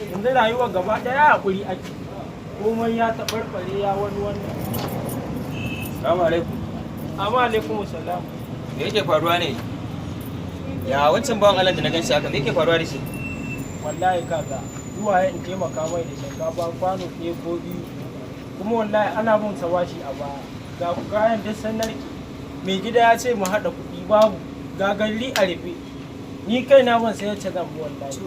yanzu rayuwar gaba ɗaya hakuri ake, komai ya taɓarɓare ya wani wannan. Salamu alaikum. Amma alaikum salam. Me yake faruwa ne? Ya wancan bawan Allah da na ganshi haka me yake faruwa da shi? Wallahi kaga zuwa ya in taimaka mai da shinkafa kwano ɗaya ko biyu, kuma wallahi ana bin sa bashi a baya. Ga kayan duk sun narke, mai gida ya ce mu haɗa kuɗi babu, ga galli a rufe. Ni kai na ban sai yace zan bi wallahi.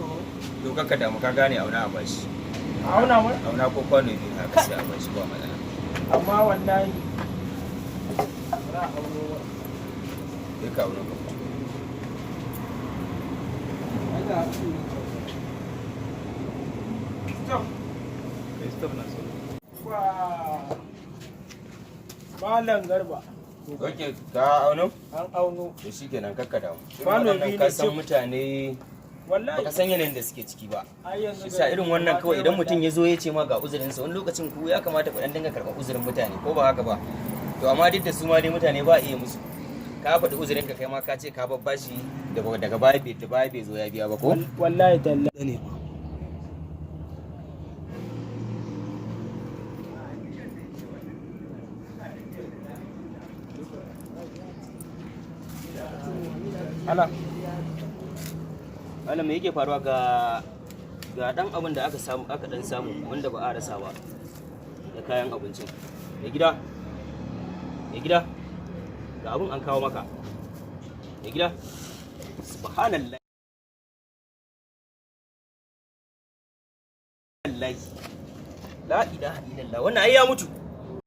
To kakka damu ka gane auna a bashi. Auna mai? Auna ko kwano biyu haka sai a bashi ba matsala. Amma wallahi ra auno wa. Sai ka auna ka. Stop. Stop na so. Malam Garba. Oke, ka auno? An auno. To shikenan kakka damu. Kwano biyu ka ne san mutane wallahi baka san yanayin da suke ciki ba. ai yanzu Shi sa irin wannan kawai idan mutum ya zo ya ce ma ga uzurinsa wani lokacin ku ya kamata ku dan dinga karɓar uzurin mutane ko ba haka ba. To amma duk da su ma dai mutane ba iya musu. Ka faɗi uzurin ka kai ma ka ce ka babbashi daga baya bai zo ya biya ba ko? wallahi talla ne. Ala. Malam me yake faruwa ga dan abin da aka dan samu wanda ba a rasa ba da kayan abincin. Ya gida ga abin an kawo maka. Ya gida subhanallah. La ilaha illallah wannan ai ya mutu.